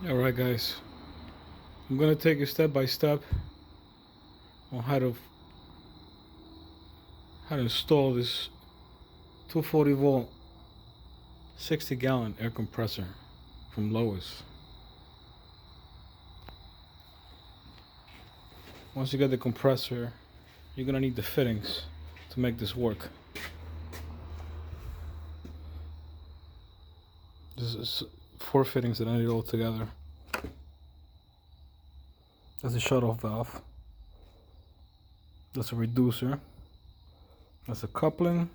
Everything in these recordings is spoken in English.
Alright guys, I'm gonna take you step by step on how to install this 240 volt 60-gallon air compressor from Lowe's. Once you get the compressor, you're gonna need the fittings to make this work. This is 4 fittings that I need all together. That's a shut-off valve. That's a reducer. That's a coupling.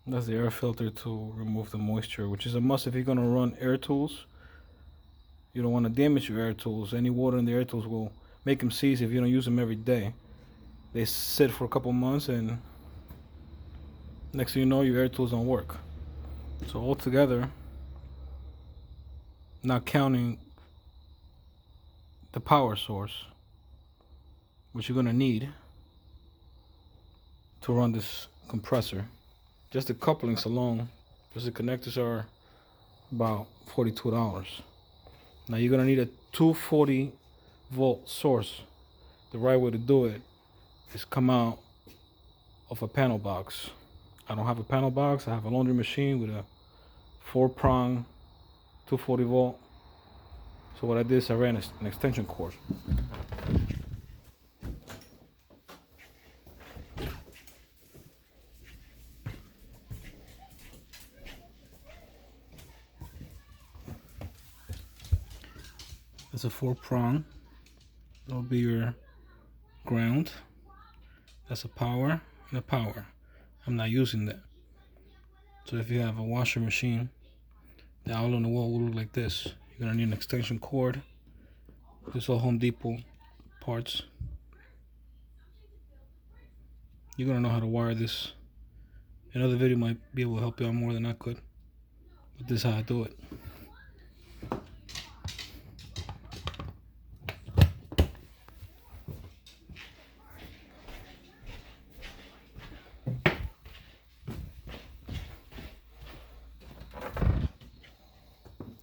That's the air filter to remove the moisture, which is a must if you're gonna run air tools. You don't want to damage your air tools. Any water in the air tools will make them seize if you don't use them every day. They sit for a couple months and next thing you know, your air tools don't work. So altogether, not counting the power source, which you're gonna need to run this compressor. Just the couplings alone, just the connectors are about $42. Now you're gonna need a 240 volt source. The right way to do it is come out of a panel box. I don't have a panel box. I have a laundry machine with a 4-prong 240 volt. So what I did is I ran an extension cord. It's a 4-prong. That'll be your ground. That's a power and a power. I'm not using that. So if you have a washer machine, the outlet on the wall will look like this. You're gonna need an extension cord. This all Home Depot parts. You're gonna know how to wire this. Another video might be able to help you out more than I could. But this is how I do it.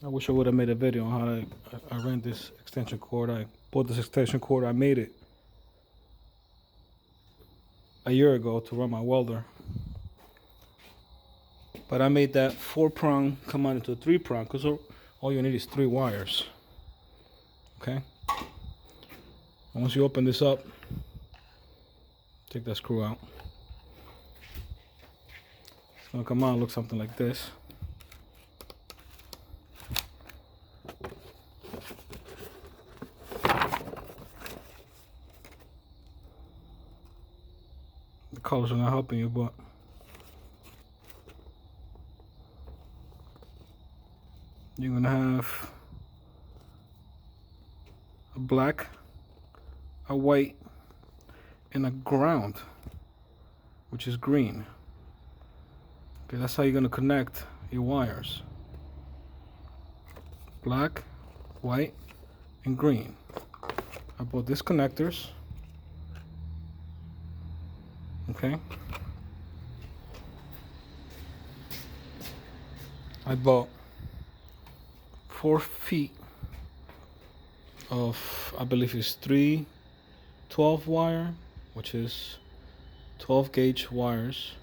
I wish I would have made a video on how I ran this extension cord. I bought this extension cord. I made it a year ago to run my welder. But I made that 4-prong come out into a 3-prong because all you need is 3 wires. Okay? And once you open this up, take that screw out. It's gonna come out and look something like this. The colors are not helping you, but you're gonna have a black, a white, and a ground, which is green. Okay, that's how you're gonna connect your wires. Black, white, and green. I bought these connectors. Okay. I bought 4 feet of, I believe it's 3 12 wire, which is 12 gauge wires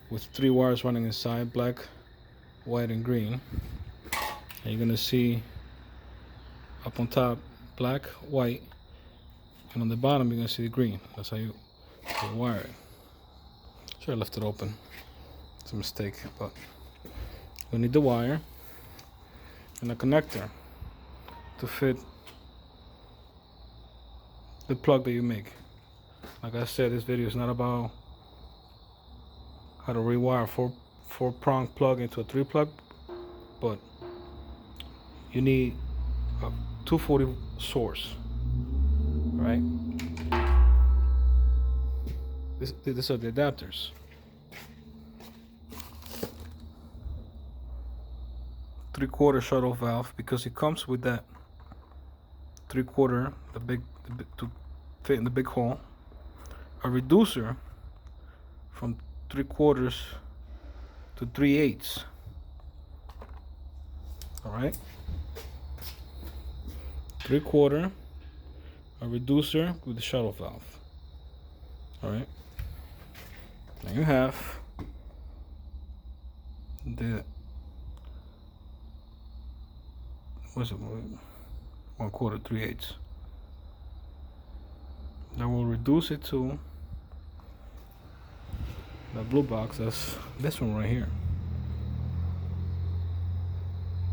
with 3 wires running inside, black, white, and green. And you're gonna see up on top black, white, and on the bottom you're gonna see the green. That's how you wire it. Should have left it open. It's a mistake, but we need the wire and a connector to fit the plug that you make. Like I said, this video is not about how to rewire a 4-prong plug into a 3 plug, but you need a 240 source, right? These are the adapters. Three-quarter shut-off valve, because it comes with that 3/4, the big to fit in the big hole. A reducer from 3/4 to 3/8. All right. 3/4, a reducer with the shuttle valve. Alright. Now you have the, what's it, 1/4, 3/8. That will reduce it to the blue box. That's this one right here.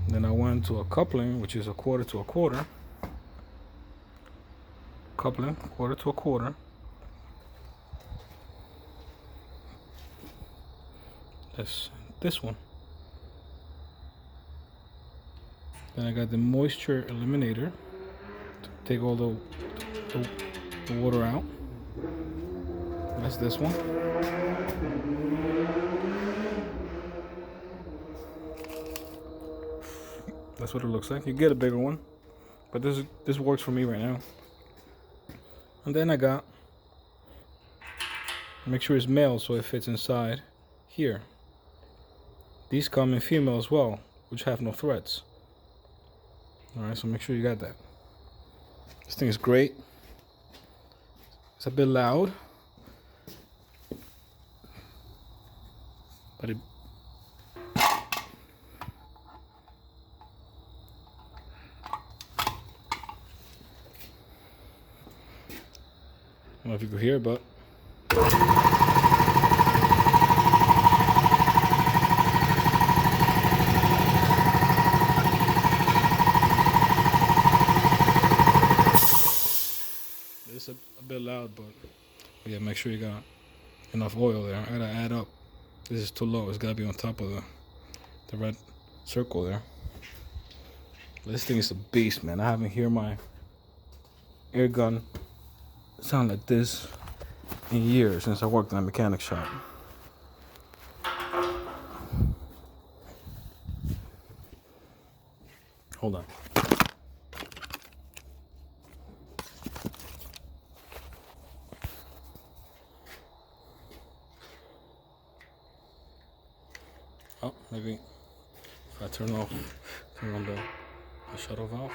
Then I went to a coupling, which is 1/4 to 1/4. Coupling, 1/4 to 1/4. That's this one. Then I got the moisture eliminator to take all the water out. That's this one. That's what it looks like. You get a bigger one, but this works for me right now. And then I got, make sure it's male so it fits inside here. These come in female as well, which have no threads. Alright, so make sure you got that. This thing is great. It's a bit loud, but it I don't know if you could hear, but it's a bit loud, but yeah, make sure you got enough oil there. I gotta add up. This is too low. It's gotta be on top of the red circle there. But this thing is a beast, man. I haven't heard my air gun sound like this in years since I worked in a mechanic shop. Hold on. Oh, maybe if I turn on the shuttle valve.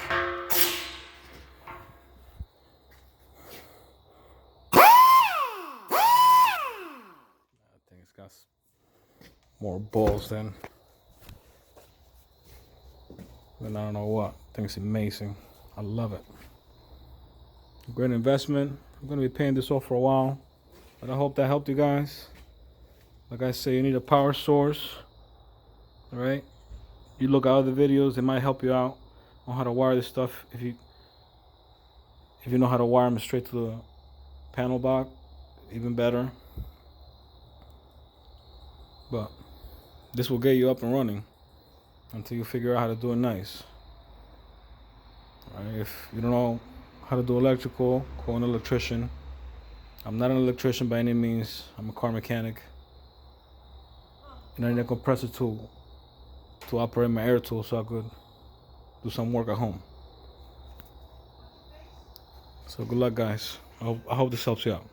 It's got more balls than I don't know what. I think it's amazing. I love it. Great investment. I'm gonna be paying this off for a while, but I hope that helped you guys. Like I say, you need a power source. All right. You look at other videos; they might help you out on how to wire this stuff. If you know how to wire them straight to the panel box, even better. But this will get you up and running until you figure out how to do it nice. All right, if you don't know how to do electrical, call an electrician. I'm not an electrician by any means. I'm a car mechanic. And I need a compressor to operate my air tool so I could do some work at home. So good luck, guys. I hope this helps you out.